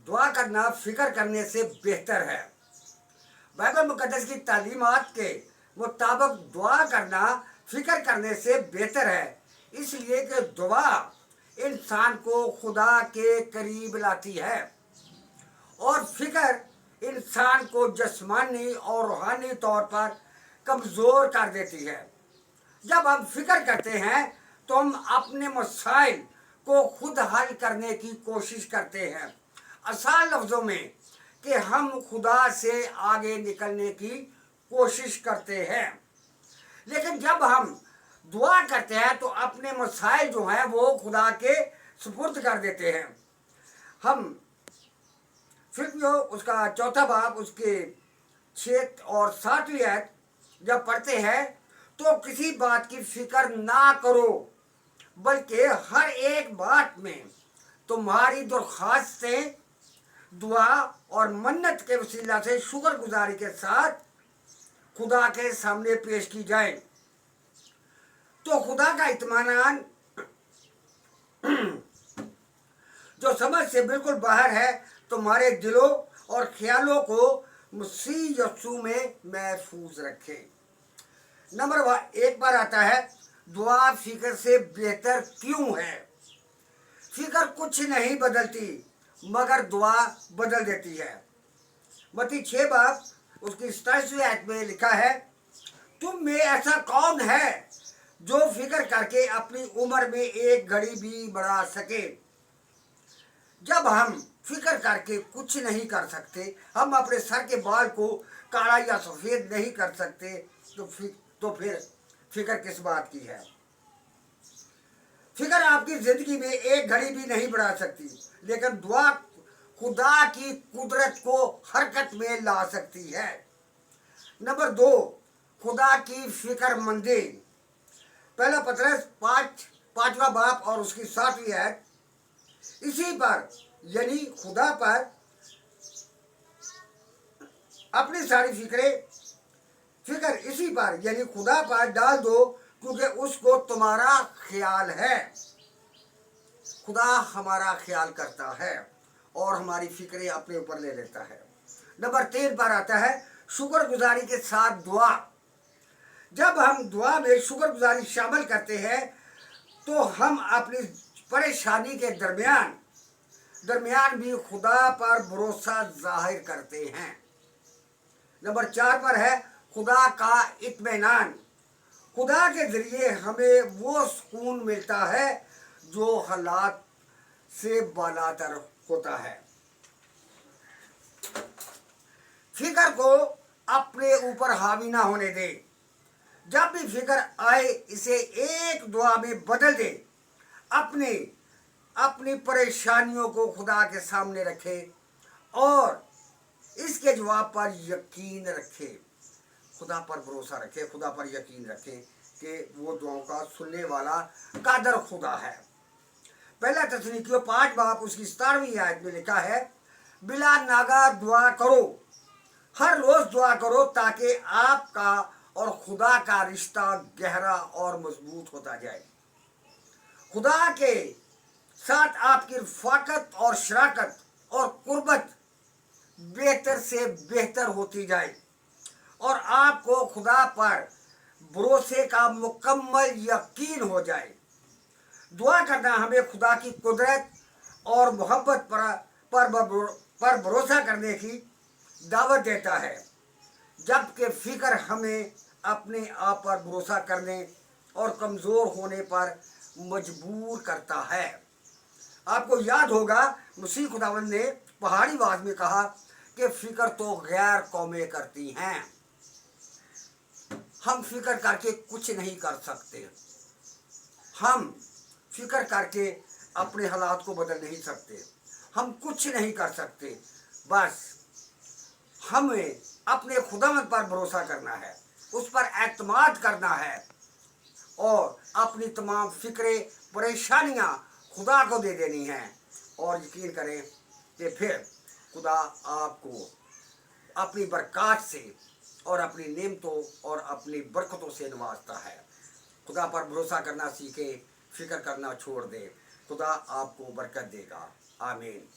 दुआ करना फिक्र करने से बेहतर है। बाइबल मुकद्दस की तालीमात के मुताबिक दुआ करना फिक्र करने से बेहतर है, इसलिए कि दुआ इंसान को खुदा के करीब लाती है और फिक्र इंसान को जिस्मानी और रूहानी तौर पर कमज़ोर कर देती है। जब हम फिक्र करते हैं तो हम अपने मसाइल को खुद हल करने की कोशिश करते हैं, आसान लफ्ज़ों में कि हम खुदा से आगे निकलने की कोशिश करते हैं। लेकिन जब हम दुआ करते हैं तो अपने मसाइल जो हैं वो खुदा के सुपुर्द कर देते हैं। हम फिलिपियों उसका चौथा बाब उसके 6 और 7वीं आयत जब पढ़ते हैं तो किसी बात की फिक्र ना करो, बल्कि हर एक बात में तुम्हारी दरख्वास्तें दुआ और मन्नत के वसीला से शुक्रगुजारी के साथ खुदा के सामने पेश की जाए, तो खुदा का इत्मीनान जो समझ से बिल्कुल बाहर है तुम्हारे दिलों और ख्यालों को मसीह यीशु में महफूज रखे। नंबर 1 पर आता है दुआ फिक्र से बेहतर क्यों है। फिक्र कुछ नहीं बदलती मगर दुआ बदल देती है। मत्ती 6 बाब उसकी 27वीं आयत में लिखा है, तुम में ऐसा कौन है जो फिक्र करके अपनी उम्र में एक घड़ी भी बढ़ा सके। जब हम फिक्र करके कुछ नहीं कर सकते, हम अपने सर के बाल को काला या सफ़ेद नहीं कर सकते, तो फिर फिक्र किस बात की है। फिक्र आपकी ज़िंदगी में एक घड़ी भी नहीं बढ़ा सकती, लेकिन दुआ खुदा की कुदरत को हरकत में ला सकती है। नंबर 2, खुदा की फिक्रमंदी। पहला पतरस 5वां बाब और उसकी 7वीं आयत, इसी पर यानी खुदा पर अपनी सारी फिक्र इसी पर यानी खुदा पर डाल दो, क्योंकि उसको तुम्हारा ख्याल है। खुदा हमारा ख्याल करता है और हमारी फिक्रें अपने ऊपर ले लेता है। नंबर 3 पर आता है शुक्रगुजारी के साथ दुआ। जब हम दुआ में शुक्रगुजारी शामिल करते हैं तो हम अपनी परेशानी के दरमियान भी खुदा पर भरोसा जाहिर करते हैं। नंबर 4 पर है खुदा का इत्मीनान। खुदा के ज़रिए हमें वो सुकून मिलता है जो हालात से बालातर होता है। फिक्र को अपने ऊपर हावी ना होने दे। जब भी फिक्र आए इसे एक दुआ में बदल दे। अपनी परेशानियों को खुदा के सामने रखे और इसके जवाब पर यकीन रखे। खुदा पर भरोसा रखे, खुदा पर यकीन रखे कि वो दुआओं का सुनने वाला कादर खुदा है। पहला तस्नीकियों 5 बाब उसकी 17वीं आयत में लिखा है, बिला नागा दुआ करो, हर रोज दुआ करो ताकि आपका और खुदा का रिश्ता गहरा और मजबूत होता जाए। खुदा के साथ आपकी रफ़ाकत और शराकत और कुर्बत बेहतर से बेहतर होती जाए और आपको खुदा पर भरोसे का मुकम्मल यकीन हो जाए। दुआ करना हमें खुदा की कुदरत और मोहब्बत पर भरोसा करने की दावत देता है, जबकि फ़िक्र हमें अपने आप पर भरोसा करने और कमज़ोर होने पर मजबूर करता है। आपको याद होगा मसीह खुदावंद ने पहाड़ी आवाज़ में कहा कि फ़िक्र तो गैर कौमें करती हैं। हम फिक्र करके कुछ नहीं कर सकते, हम फिक्र करके अपने हालात को बदल नहीं सकते, हम कुछ नहीं कर सकते। बस हमें अपने खुदावंद पर भरोसा करना है, उस पर एतमाद करना है और अपनी तमाम फिक्रें परेशानियां खुदा को दे देनी हैं और यकीन करें कि फिर खुदा आपको अपनी बरकत से और अपनी नेमतों और अपनी बरकतों से नवाजता है। खुदा पर भरोसा करना सीखे, फिक्र करना छोड़ दे। खुदा आपको बरकत देगा। आमीन।